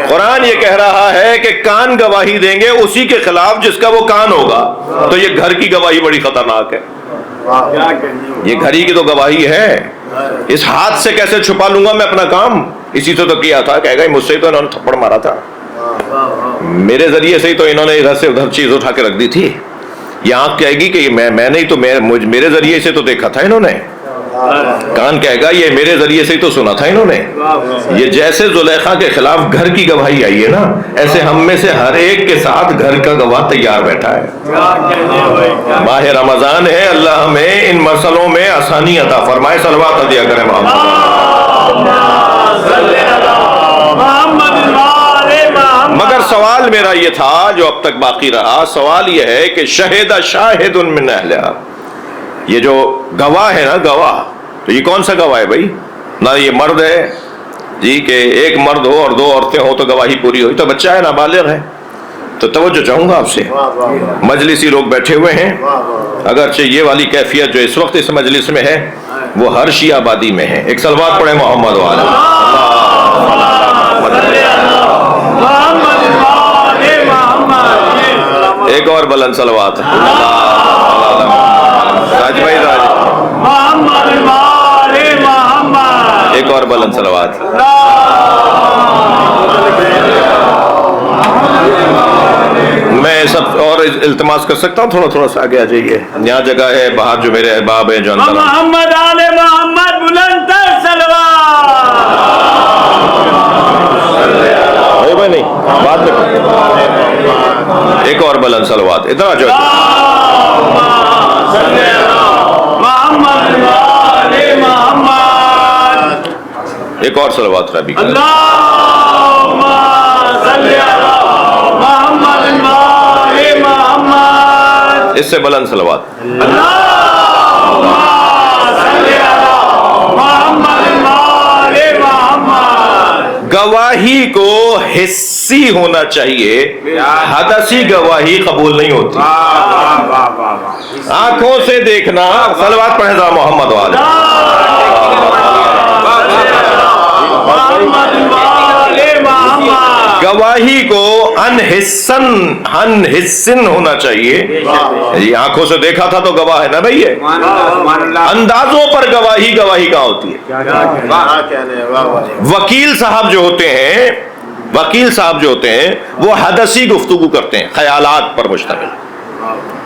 قرآن یہ کہہ رہا ہے کہ کان گواہی دیں گے اسی کے خلاف جس کا وہ کان ہوگا. تو یہ گھر کی گواہی بڑی خطرناک ہے. یہ گھر ہی کی تو گواہی ہے. اس ہاتھ سے کیسے چھپا لوں گا میں اپنا کام؟ اسی سے تو کیا تھا، کہے گا مجھ سے تو انہوں نے تھپڑ مارا تھا، میرے ذریعے سے ہی تو انہوں نے ادھر سے ادھر چیز اٹھا کے رکھ دی تھی. یہ آنکھ کہے گی کہ میں نہیں تو میرے ذریعے سے تو دیکھا تھا انہوں نے. کان کہے گا یہ میرے ذریعے سے ہی تو سنا تھا انہوں نے. یہ جیسے زلیخا کے خلاف گھر کی گواہی آئی ہے نا، ایسے ہم میں سے ہر ایک کے ساتھ گھر کا گواہ تیار بیٹھا ہے. ماہ رمضان ہے، اللہ ہمیں ان مسئلوں میں آسانی عطا فرمائے. صلوات عطا کرے مگر سوال میرا یہ تھا جو اب تک باقی رہا، سوال یہ ہے کہ شاہد من اہلہا، یہ جو گواہ ہے نا گواہ، تو یہ کون سا گواہ ہے بھائی؟ نہ یہ مرد ہے جی کہ ایک مرد ہو اور 2 عورتیں ہو تو گواہی پوری ہوئی. تو بچہ ہے، نابالغ ہے. تو توجہ چاہوں گا آپ سے، مجلسی لوگ بیٹھے ہوئے ہیں، اگرچہ یہ والی کیفیت جو اس وقت اس مجلس میں ہے وہ ہر شیعہ آبادی میں ہے. ایک صلوات پڑھے محمد والا. ایک اور بلند صلوات. راج بھائی راج، ایک اور بلند صلوات. میں سب اور التماس کر سکتا ہوں، تھوڑا سا آگے آ جائیے. یہاں جگہ ہے باہر جو میرے احباب ہیں جو اندر. محمد آل محمد بلند تر صلوات. بھائی نہیں بعد میں ایک اور بلند صلوات. ادھر آ جاؤ. ایک اور صلوات ربی کا. اس سے بلند صلوات. گواہی کو حسی ہونا چاہیے، حدثی گواہی قبول نہیں ہوتی. آنکھوں سے دیکھنا. صلوات پڑھے ذرا محمد والا. گواہی کو انحسن ہونا چاہیے. یہ آنکھوں سے دیکھا تھا تو گواہ ہے نا بھائی. اندازوں پر گواہی کہاں ہوتی ہے؟ وکیل صاحب جو ہوتے ہیں وہ حدثی گفتگو کرتے ہیں، خیالات پر مشتمل.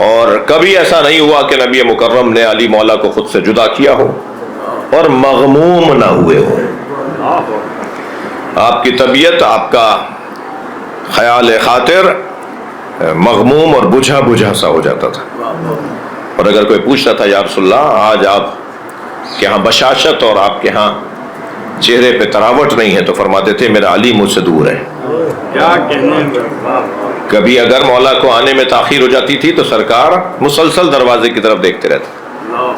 اور کبھی ایسا نہیں ہوا کہ نبی مکرم نے علی مولا کو خود سے جدا کیا ہو اور مغموم نہ ہوئے ہو. آپ کی طبیعت، آپ کا خیال خاطر مغموم اور بجھا بجھا سا ہو جاتا تھا. اور اگر کوئی پوچھتا تھا یا رسول اللہ آج آپ کے ہاں بشاشت اور آپ کے ہاں چہرے پہ تراوٹ نہیں ہے، تو فرماتے تھے میرا علی مجھ سے دور ہے. کبھی اگر مولا کو آنے میں تاخیر ہو جاتی تھی تو سرکار مسلسل دروازے کی طرف دیکھتے رہتے.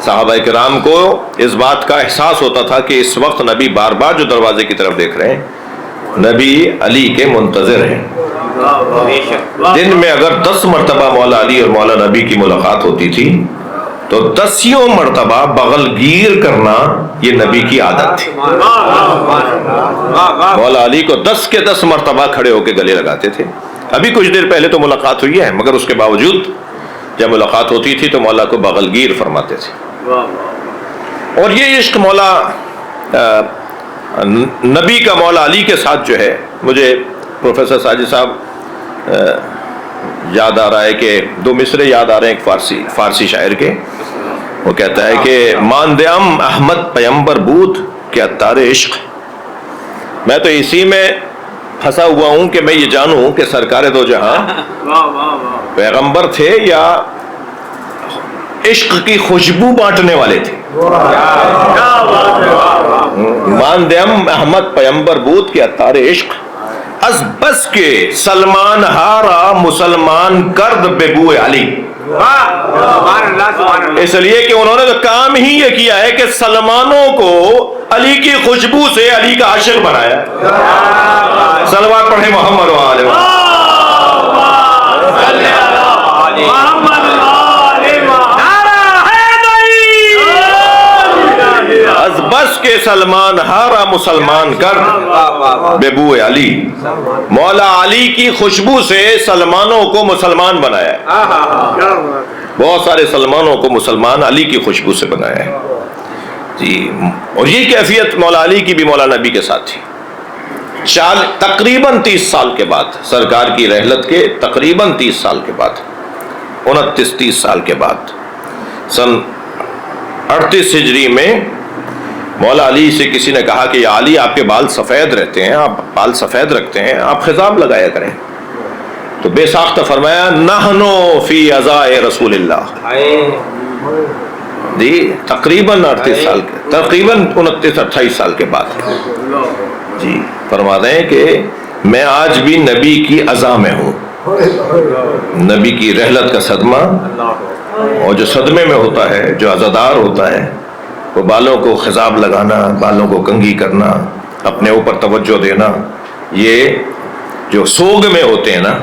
صحابہ کرام کو اس بات کا احساس ہوتا تھا کہ اس وقت نبی بار بار جو دروازے کی طرف دیکھ رہے ہیں نبی علی کے منتظر ہیں. دن میں اگر 10 مرتبہ مولا علی اور مولا نبی کی ملاقات ہوتی تھی تو 10 مرتبہ بغل گیر کرنا یہ نبی کی عادت تھی. مولا علی کو 10 کے 10 مرتبہ کھڑے ہو کے گلے لگاتے تھے. ابھی کچھ دیر پہلے تو ملاقات ہوئی ہے، مگر اس کے باوجود جب ملاقات ہوتی تھی تو مولا کو بغل گیر فرماتے تھے. اور یہ عشق مولا نبی کا مولا علی کے ساتھ جو ہے، مجھے پروفیسر ساجد صاحب یاد آ رہا ہے کہ 2 مصرے یاد آ رہے ہیں ایک فارسی شاعر کے. وہ کہتا ہے کہ ماندیم احمد پیمبر بود کہ اتار عشق. میں تو اسی میں پھنسا ہوا ہوں کہ میں یہ جانوں کہ سرکار دو جہاں پیغمبر تھے یا عشق کی خوشبو بانٹنے والے تھے. ماندیم احمد پیمبر بود کہ اتار عشق از بس کے سلمان ہارا مسلمان کرد بے بوئے علی. اس لیے کہ انہوں نے تو کام ہی یہ کیا ہے کہ سلمانوں کو علی کی خوشبو سے علی کا عاشق بنایا. صلوات پڑھیں محمد و آلہ از بس کے سلمان ہارا مسلمان کر بے بوئے علی. مولا علی کی خوشبو سے سلمانوں کو مسلمان بنایا ہے. بہت سارے سلمانوں کو مسلمان علی کی خوشبو سے بنایا ہے جی. اور یہ کیفیت مولا علی کی بھی مولا نبی کے ساتھ تھی. تقریباً 30 سال کے بعد، سرکار کی رحلت کے تقریباً 30 سال کے بعد، 29-30 سال کے بعد، سن 38 ہجری میں مولا علی سے کسی نے کہا کہ یا علی آپ کے بال سفید رہتے ہیں، آپ بال سفید رکھتے ہیں، آپ خضاب لگایا کریں. تو بے ساختہ فرمایا نحنو فی عزائے رسول اللہ. جی تقریباً 38 سال کے، تقریباً 29-28 سال کے بعد جی فرماتے ہیں کہ میں آج بھی نبی کی عزا میں ہوں. نبی کی رحلت کا صدمہ، اور جو صدمے میں ہوتا ہے، جو عزادار ہوتا ہے، وہ بالوں کو خضاب لگانا، بالوں کو کنگھی کرنا، اپنے اوپر توجہ دینا، یہ جو سوگ میں ہوتے ہیں نا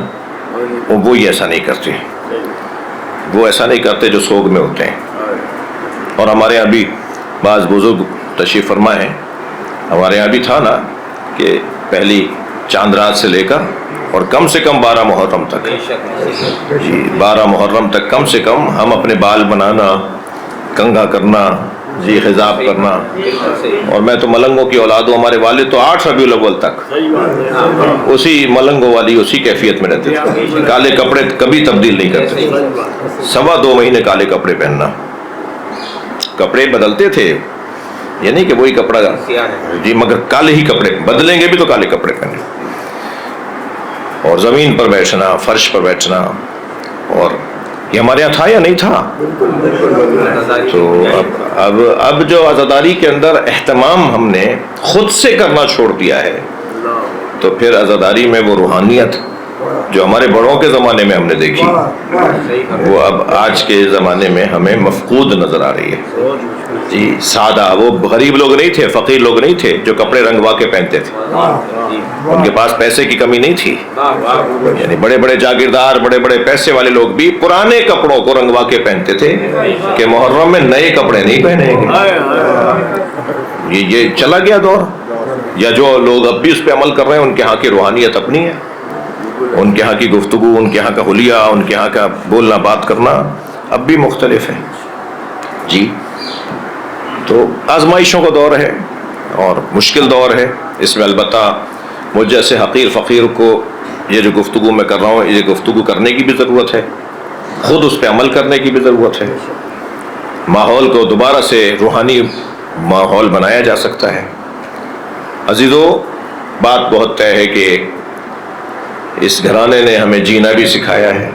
وہ ایسا نہیں کرتے. وہ ایسا نہیں کرتے جو سوگ میں ہوتے ہیں. اور ہمارے یہاں بھی بعض بزرگ تشریف فرما ہیں. ہمارے یہاں بھی تھا نا کہ پہلی چاند رات سے لے کر اور کم سے کم 12 محرم تک جی 12 محرم تک کم سے کم ہم اپنے بال بنانا، کنگھا کرنا جی، خضاب کرنا. اور میں تو ملنگوں کی اولاد ہوں. ہمارے والد تو 8 ربیع الاول تک اسی ملنگوں والی اسی کیفیت میں رہتے تھے. کالے کپڑے کبھی تبدیل نہیں کرتے. 2.25 مہینے کالے کپڑے پہننا. کپڑے بدلتے تھے، یہ نہیں کہ وہی کپڑا جی، مگر کالے ہی کپڑے بدلیں گے بھی تو کالے کپڑے پہنے. اور زمین پر بیٹھنا، فرش پر بیٹھنا. اور یہ ہمارے یہاں تھا یا نہیں تھا؟ تو اب جو عزاداری کے اندر اہتمام ہم نے خود سے کرنا چھوڑ دیا ہے، تو پھر عزاداری میں وہ روحانیت جو ہمارے بڑوں کے زمانے میں ہم نے دیکھی، وہ اب آج کے زمانے میں ہمیں مفقود نظر آ رہی ہے جی. سادہ، وہ غریب لوگ نہیں تھے، فقیر لوگ نہیں تھے جو کپڑے رنگوا کے پہنتے تھے. ان کے پاس پیسے کی کمی نہیں تھی. یعنی بڑے بڑے جاگیردار، بڑے بڑے پیسے والے لوگ بھی پرانے کپڑوں کو رنگوا کے پہنتے تھے کہ محرم میں نئے کپڑے نہیں پہنیں گے. یہ چلا گیا دور. یا جو لوگ اب بھی اس پہ عمل کر رہے ہیں ان کے ہاں کی روحانیت اپنی ہے. ان کے ہاں کی گفتگو، ان کے ہاں کا حلیہ، ان کے ہاں کا بولنا بات کرنا اب بھی مختلف ہے جی. تو آزمائشوں کا دور ہے اور مشکل دور ہے. اس میں البتہ مجھ جیسے حقیر فقیر کو یہ جو گفتگو میں کر رہا ہوں، یہ گفتگو کرنے کی بھی ضرورت ہے. خود اس پہ عمل کرنے کی بھی ضرورت ہے. ماحول کو دوبارہ سے روحانی ماحول بنایا جا سکتا ہے. عزیزو، بات بہت طے ہے کہ اس گھرانے نے ہمیں جینا بھی سکھایا ہے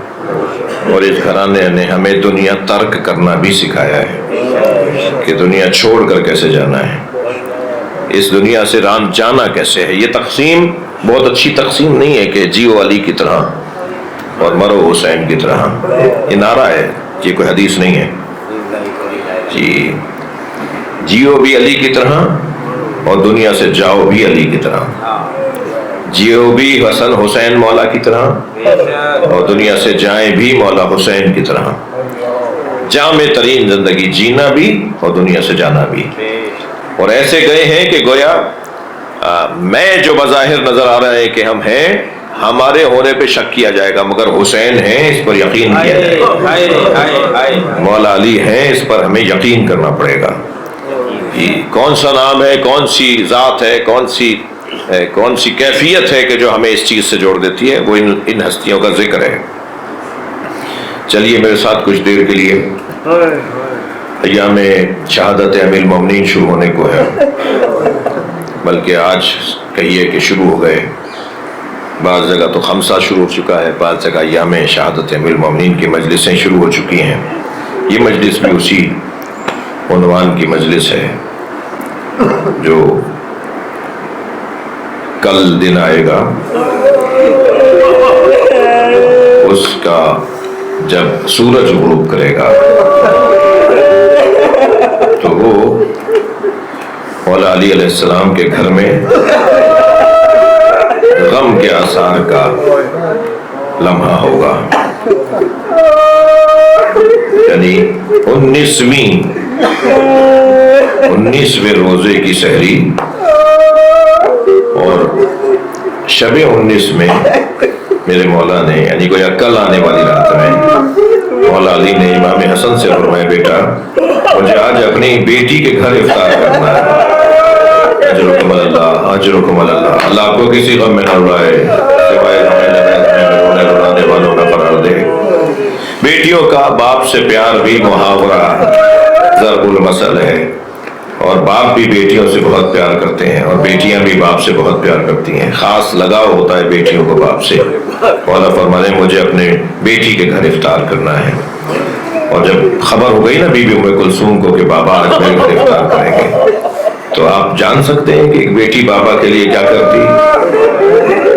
اور اس گھرانے نے ہمیں دنیا ترک کرنا بھی سکھایا ہے کہ دنیا چھوڑ کر کیسے جانا ہے، اس دنیا سے رام جانا کیسے ہے. یہ تقسیم بہت اچھی تقسیم نہیں ہے کہ جیو علی کی طرح اور مرو حسین کی طرح. یہ نعرہ ہے، یہ کوئی حدیث نہیں ہے. جی، جیو بھی علی کی طرح اور دنیا سے جاؤ بھی علی کی طرح. جیو بھی حسن حسین مولا کی طرح اور دنیا سے جائیں بھی مولا حسین کی طرح. جامع ترین زندگی جینا بھی اور دنیا سے جانا بھی. اور ایسے گئے ہیں کہ گویا میں جو بظاہر نظر آ رہا ہے کہ ہم ہیں، ہمارے ہونے پہ شک کیا جائے گا، مگر حسین ہیں اس پر یقین کیا جائے گا. مولا علی ہیں اس پر ہمیں یقین کرنا پڑے گا. کون سا نام ہے، کون سی ذات ہے، کون سی کیفیت ہے کہ جو ہمیں اس چیز سے جوڑ دیتی ہے، وہ ان ہستیوں کا ذکر ہے. چلیے میرے ساتھ کچھ دیر کے لیے. ایام شہادت امیر المومنین شروع ہونے کو ہے، بلکہ آج کہیے کہ شروع ہو گئے. بعض جگہ تو خمسہ شروع ہو چکا ہے، بعض جگہ ایام شہادت امیر المومنین کی مجلسیں شروع ہو چکی ہیں. یہ مجلس بھی اسی عنوان کی مجلس ہے جو کل دن آئے گا، اس کا جب سورج غروب کرے گا تو وہ مولا علی علیہ السلام کے گھر میں غم کے آثار کا لمحہ ہوگا. یعنی 19ویں روزے کی سحری اور شب 19 میں میرے مولا نے، یعنی کوئی کل آنے والی رات میں مولا علی نے امام حسن سے فرمایا، بیٹا مجھے آج اپنی بیٹی کے گھر افطار کرنا ہے. اجرکم اللہ، اجرکم اللہ. اللہ آپ کو کسی غم میں نہ اڑائے، سوائے رونے رلانے والوں کا قرار دے. بیٹیوں کا باپ سے پیار بھی محاورہ ضرب المثل ہے، اور باپ بھی بیٹیوں سے بہت پیار کرتے ہیں اور بیٹیاں بھی باپ سے بہت پیار کرتی ہیں. خاص لگاؤ ہوتا ہے بیٹیوں کو باپ سے. مولا فرمانے مجھے اپنے بیٹی کے گھر افطار کرنا ہے. اور جب خبر ہو گئی نا بی بی ام کلثوم کو کہ بابا آج میرے گھر افطار کریں گے، تو آپ جان سکتے ہیں کہ ایک بیٹی بابا کے لیے کیا کرتی.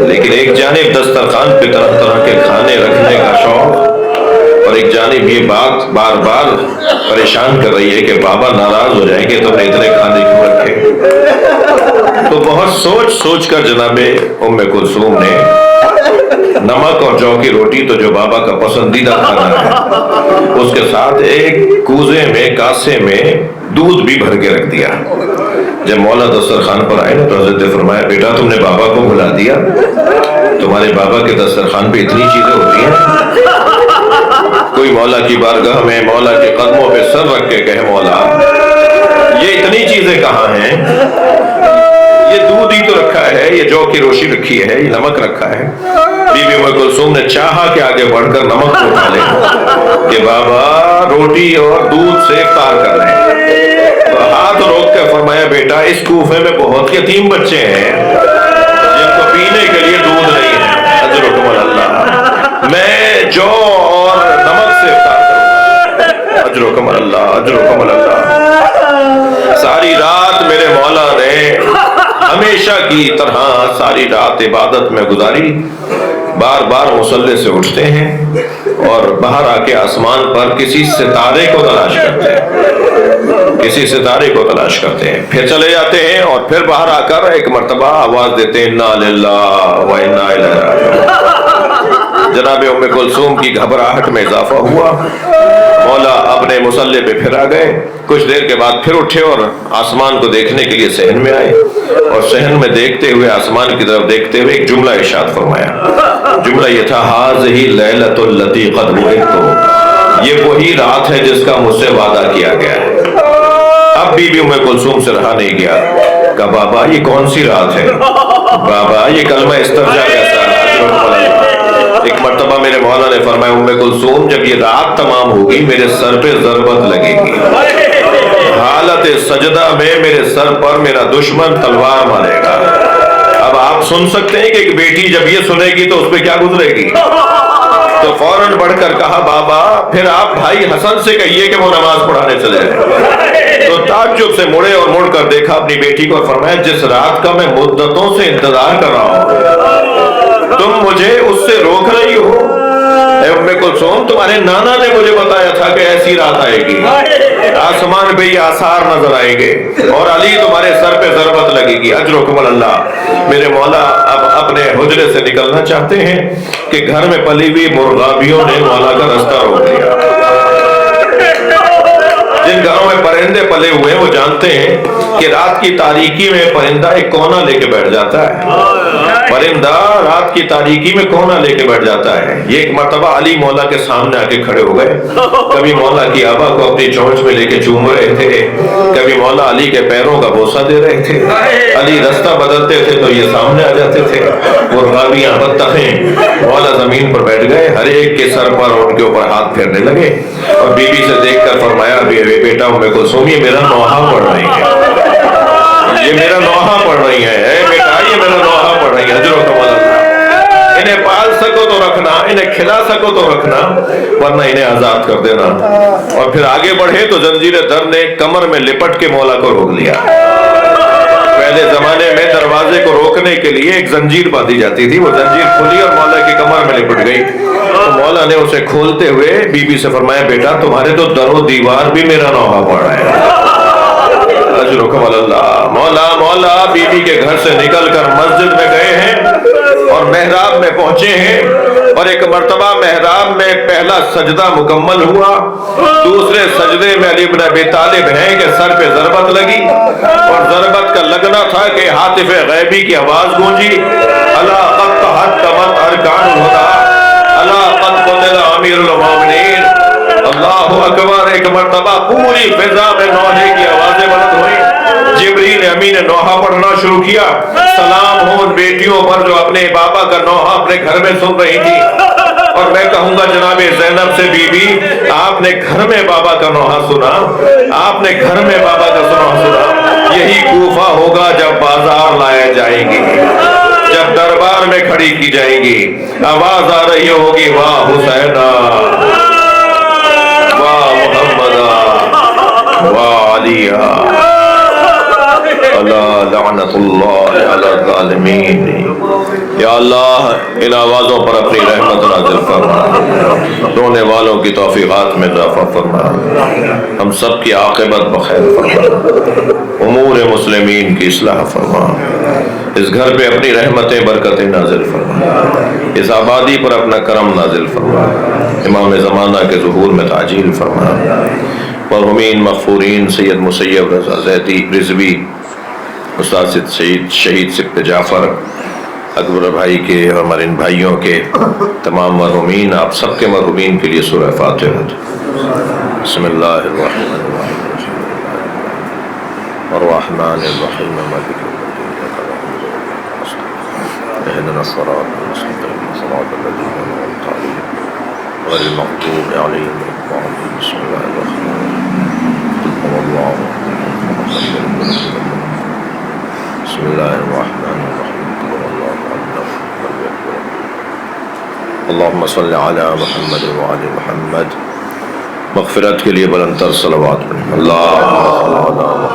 لیکن ایک جانب دسترخوان پہ طرح طرح کے کھانے رکھنے کا شوق، اور ایک جانب یہ بات بار بار پریشان کر رہی ہے کہ بابا ناراض ہو جائیں گے تو نے اتنے کھانے کیوں رکھے. تو بہت سوچ کر جناب ام کلثوم نے نمک اور جو کی روٹی تو جو بابا کا پسندیدہ کھانا ہے، اس کے ساتھ ایک کوزے میں کاسے میں دودھ بھی بھر کے رکھ دیا. جب مولا دسترخوان پر آئے نا تو حضرت نے فرمایا، بیٹا تم نے بابا کو بھلا دیا، تمہارے بابا کے دسترخوان پہ اتنی چیزیں ہوتی ہیں. کوئی مولا کی بارگاہ میں مولا کے قدموں پہ سر رکھ کے کہے، مولا یہ اتنی چیزیں کہاں ہیں؟ یہ دودھ ہی تو رکھا ہے، یہ جو کی روشی رکھی ہے، یہ نمک رکھا ہے. بی بی ام کلثوم نے چاہا کہ آگے بڑھ کر نمک کو اٹھا لے کہ بابا روٹی اور دودھ سے افطار کر لیں. تو ہاتھ روک کے فرمایا، بیٹا اس کوفے میں بہت یتیم بچے ہیں جن کو پینے کے لیے دودھ نہیں ہے. اجرکم اللہ. میں جو اور نمک سے افطار کروں. اجرکم اللہ، اجرکم اللہ. ساری رات میرے مولا نے ہمیشہ کی طرح ساری رات عبادت میں گزاری. بار بار مصلی سے اٹھتے ہیں اور باہر آ کے آسمان پر کسی ستارے کو تلاش کرتے ہیں، کسی ستارے کو تلاش کرتے ہیں، پھر چلے جاتے ہیں اور پھر باہر آ کر ایک مرتبہ آواز دیتے ہیں، انا للہ و انا الیہ راجعون. جناب ام کلثوم کی گھبراہٹ میں اضافہ ہوا. مولا اپنے مصلی پہ پھر آ گئے. کچھ دیر کے بعد پھر اٹھے اور آسمان کو دیکھنے کے لیے صحن میں آئے، اور صحن میں دیکھتے ہوئے آسمان کی طرف دیکھتے ہوئے ایک جملہ ارشاد فرمایا. جملہ یہ تھا، ھذہ اللیلۃ التی قد وعدت. یہ وہی رات ہے جس کا مجھ سے وعدہ کیا گیا ہے. اب بی بی ام کلثوم سے رہا نہیں گیا. کہا بابا یہ کون سی رات ہے؟ بابا یہ کلمہ استرجاع کیسا ہے؟ ایک مرتبہ میرے مولا نے فرمایا ام کلثوم جب یہ رات تمام ہوگی میرے سر پہ ضربت لگے گی، حالت سجدہ میں میرے سر پر میرا دشمن تلوار مارے گا۔ اب آپ سن سکتے ہیں کہ ایک بیٹی جب یہ سنے گی تو اس پہ کیا گزرے گی؟ تو فوراً بڑھ کر کہا بابا پھر آپ بھائی حسن سے کہیے کہ وہ نماز پڑھانے چلے جائیں۔ تو تعجب سے مڑے اور مڑ کر دیکھا اپنی بیٹی کو اور فرمایا جس رات کا میں مدتوں سے انتظار کر رہا ہوں تم مجھے اس سے روک رہی ہو؟ اے ام کلثوم تمہارے نانا نے مجھے بتایا تھا کہ ایسی رات آئے گی، آسمان پہ یہ آثار نظر آئیں گے اور علی تمہارے سر پہ ضربت لگے گی، اجرکم اللہ۔ میرے مولا اب اپنے حجرے سے نکلنا چاہتے ہیں کہ گھر میں پلی ہوئی مرغابیوں نے مولا کا رستہ روک دیا۔ جن گھروں میں پرندے پلے ہوئے وہ جانتے ہیں کہ رات کی تاریکی میں پرندہ ایک کونا لے کے بیٹھ جاتا ہے، پرندہ رات کی تاریکی میں کونا لے کے بیٹھ جاتا ہے۔ یہ ایک مرتبہ علی مولا کے سامنے آ کے کھڑے ہو گئے، کبھی مولا کی آبا کو اپنی چونچ میں لے کے چوم رہے تھے، کبھی مولا علی کے پیروں کا بوسہ دے رہے تھے، علی رستہ بدلتے تھے تو یہ سامنے آ جاتے تھے، مرغابیاں بطخیں مولا زمین پر بیٹھ گئے، ہر ایک کے سر پر ان کے اوپر ہاتھ پھیرنے لگے اور بی بی سے دیکھ کر فرمایا بیٹا ام کلثوم یہ میرا نوحہ پڑھ رہی ہے، یہ میرا نوحہ پڑھ رہی ہے، اے بیٹا یہ میرا نوحہ پڑھ رہی ہے، اجرکم اللہ۔ انہیں پال سکو تو رکھنا، انہیں کھلا سکو تو رکھنا، ورنہ انہیں آزاد کر دینا۔ اور پھر آگے بڑھے تو زنجیر در نے کمر میں لپٹ کے مولا کو روک لیا۔ پہلے زمانے میں دروازے کو روکنے کے لیے ایک زنجیر باندھی جاتی تھی، وہ زنجیر کھلی اور مولا کی کمر میں لپٹ گئی تو مولا نے اسے کھولتے ہوئے بی بی سے فرمایا بیٹا تمہارے تو در و دیوار بھی میرا نوحہ پڑھ رہا ہے، اجرکم اللہ۔ مولا بی بی کے گھر سے نکل کر مسجد میں گئے ہیں اور محراب میں پہنچے ہیں اور ایک مرتبہ محراب میں پہلا سجدہ مکمل ہوا، دوسرے سجدے میں علی بن ابی طالب ہیں کہ سر پہ ضربت لگی اور ضربت کا لگنا تھا کہ ہاتف غیبی کی آواز گونجی، الا قد تحطمت ارکان الہدی، الا قد قتل امیر المومنین، اللہ اکبر۔ ایک مرتبہ پوری فضا میں نوحے کی آوازیں بلند ہوئی، جبریل امین نے نوحہ پڑھنا شروع کیا، سلام ہو ان بیٹیوں پر جو اپنے بابا کا نوحہ اپنے گھر میں سن رہی تھی۔ اور میں کہوں گا جناب زینب سے بی بی آپ نے گھر میں بابا کا نوحہ سنا، آپ نے گھر میں بابا کا نوحہ سنا، یہی کوفہ ہوگا جب بازار لائے جائیں گی، جب دربار میں کھڑی کی جائیں گی، آواز آ رہی ہوگی واہ حسینہ واہ محمدہ واہ علیہ، اللہ لعنت اللہ علی الظالمین۔ یا اللہ ان آوازوں پر اپنی رحمت نازل فرما، رونے والوں کی توفیقات میں اضافہ فرما، ہم سب کی عاقبت بخیر فرما، امور مسلمین کی اصلاح فرما، اس گھر پہ اپنی رحمتیں برکتیں نازل فرما، اس آبادی پر اپنا کرم نازل فرما، امام زمانہ کے ظہور میں تعجیل فرما، مرحومین مغفورین سید مسیب رضا زیدی رضوی، استاد شہید سبت جعفر اکبر بھائی کے اور ہمارے ان بھائیوں کے تمام مرحومین، آپ سب کے مرحومین کے لیے سورہ فاتحہ۔ بسم اللہ الرحمن الرحیم الرحمن الرحیم مالک اهدنا الصراط المستقيم صراط الذين أنعمت عليهم غير المغضوب عليهم ولا الضالين بسم الله الرحمن الرحيم قل هو الله أحد بسم الله الرحمن الرحيم قل هو الله أحد اللهم صل على محمد وعلى محمد۔ مغفرت کے لیے بلند تر صلوات پڑھیں، اللهم صل على محمد